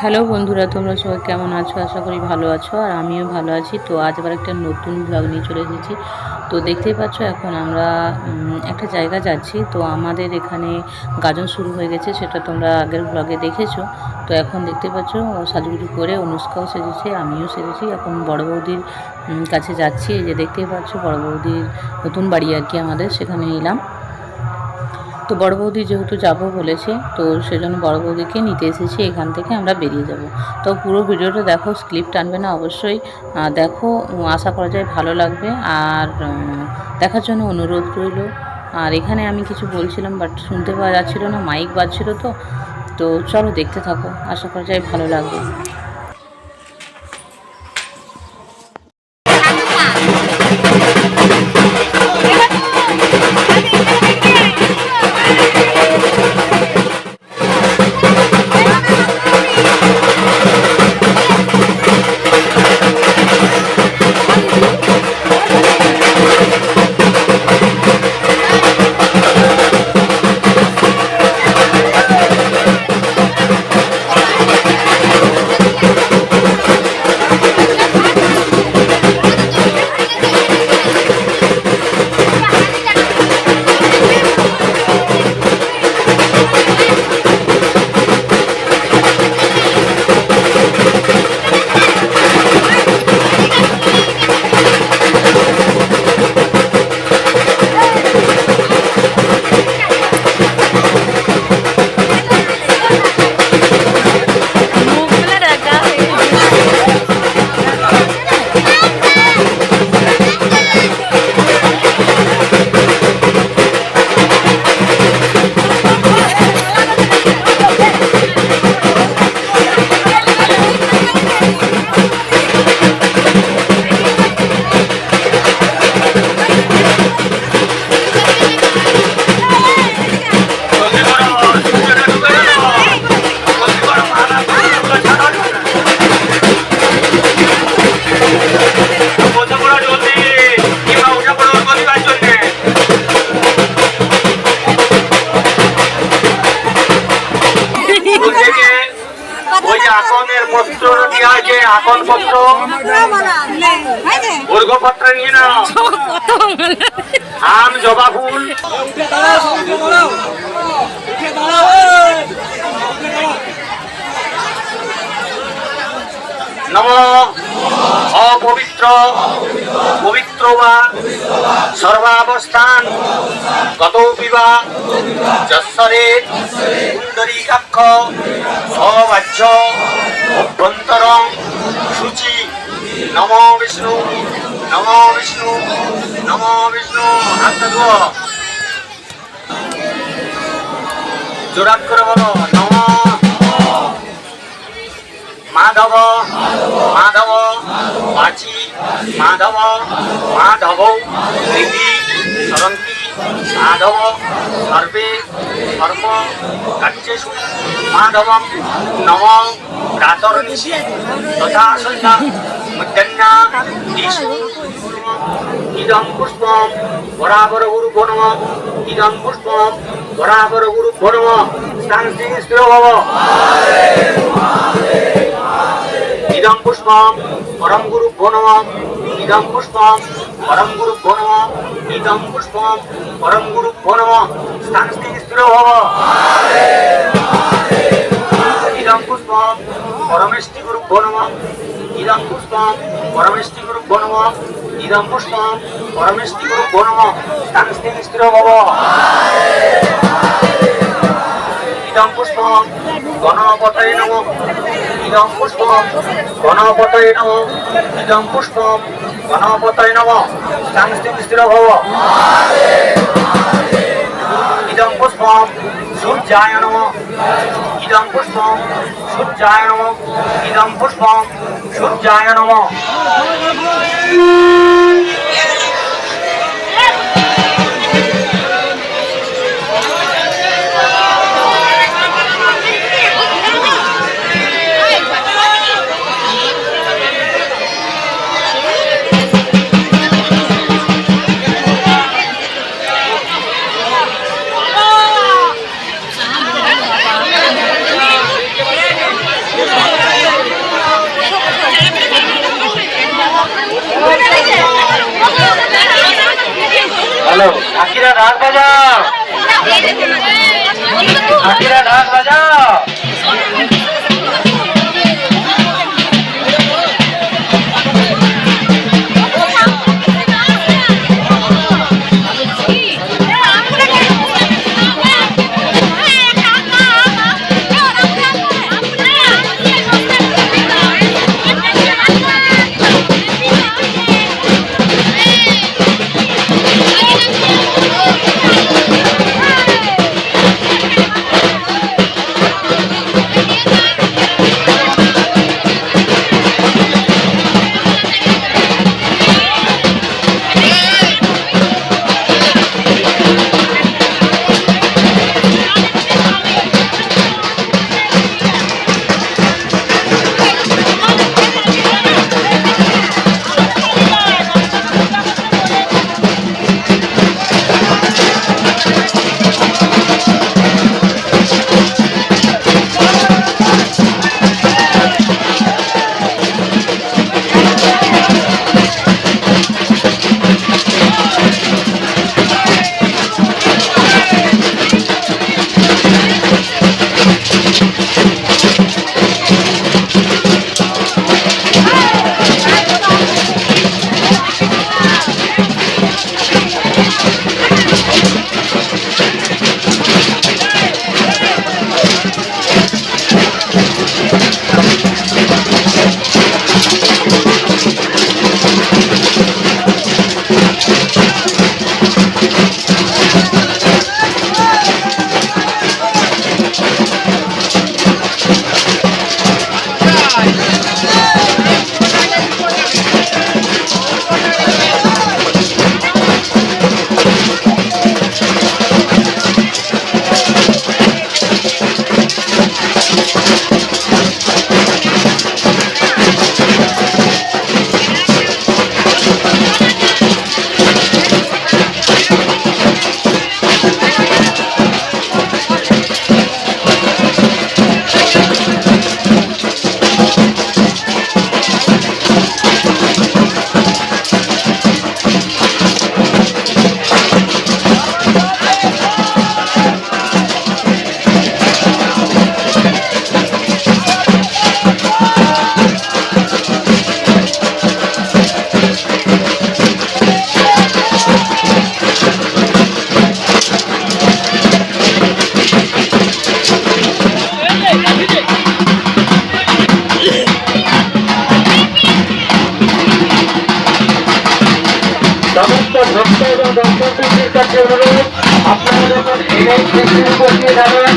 Hello বন্ধুরা, তোমরা সবাই কেমন আছো? আশা করি ভালো আছো, আর আমিও ভালো আছি। তো আজ আবার একটা নতুন ব্লগ নিয়ে চলে এসেছি। তো দেখতেই পাচ্ছ এখন আমরা একটা জায়গা যাচ্ছি। তো আমাদের এখানে গাজন শুরু হয়ে গেছে, সেটা তোমরা আগের ব্লগে দেখেছো। তো এখন দেখতে পাচ্ছ সাজুগুজু করে অনুষ্কাও সেজেছে, আমিও সেজেছি। এখন বড় বৌদির কাছে যাচ্ছি। এই যে দেখতেই পাচ্ছ বড় বৌদির নতুন বাড়ি আর কি আমাদের, সেখানে এলাম। তো বড় বৌদি যেহেতু যাব বলেছে, তো সেজন্য বড় বৌদিকে নিতে এসেছি। এখান থেকে আমরা বেরিয়ে যাব। তো পুরো ভিডিওটা দেখো, স্ক্লিপ টানবে না অবশ্যই দেখো। আশা করা যায় ভালো লাগবে, আর দেখার জন্য অনুরোধ রইল। আর এখানে আমি কিছু বলছিলাম বাট শুনতে পাওয়া যাচ্ছিল না, মাইক বাজছিল। তো তো চলো দেখতে থাকো, আশা করা যায় ভালো লাগবে। আকনপত্র বর্গপত্র নিয়ে নাও, আম জবা ফুল, নম অপবিত্র পবিত্র বা সর্বাবস্থান গত বিবা যশ্বরে কুণ্ডরীকাক্ষ সবাহ্য অভ্যন্তরং শুচি। নম বিষ্ণু নম বিষ্ণু নম বিষ্ণু। হাত জোরাত করে বলো, নম মাধব মাধব বাচি মাধব মাধব রীতি সরন্তি মাধব সর্বে ধর্ম কার্যেষু মাধবম নম প্রাতর্নিশি তথা সন্ধ্যা মধ্যাহ্না দিশু। ইদং পুষ্পম বরাবর গুরুভ্যো নমঃ, ইদং পুষ্পম বরাবর গুরুভ্যো নমঃ। শান্তি স্থির ভব। ইদং পুষ্পম পরম গুরুভ্যো নমঃ, ইদং পুষ্পম পরম গুরুভ্যো নমঃ, ইদং পুষ্পম পরম গুরুভ্যো নমঃ। শান্তি স্থির ভব। ইদং পুষ্পম পরমেষ্টি গুরুভ্যো নমঃ, ইদং পুষ্পম পরমেষ্টি গুরুভ্যো নমঃ, ইদং পুষ্পম পরমেষ্টি গুরুভ্যো নমঃ। শান্তি স্থির ভব। ইদং পুষ্পম গণপতয়ে নমঃ, ইদং পুষ্পম গণপতয়ে নমঃ, ইদং পুষ্পম গণপতয়ে নমঃ। শান্তি স্থির ভব। ইদং পুষ্পম সূর্যায় নমঃ, ইদং পুষ্পম সূর্যায় নমঃ, ইদং পুষ্পম সূর্যায় নমঃ। ভক্ত এবং দর্শকদের কাছে অনুরোধ, আপনারা যখন এই বসিয়ে যাবেন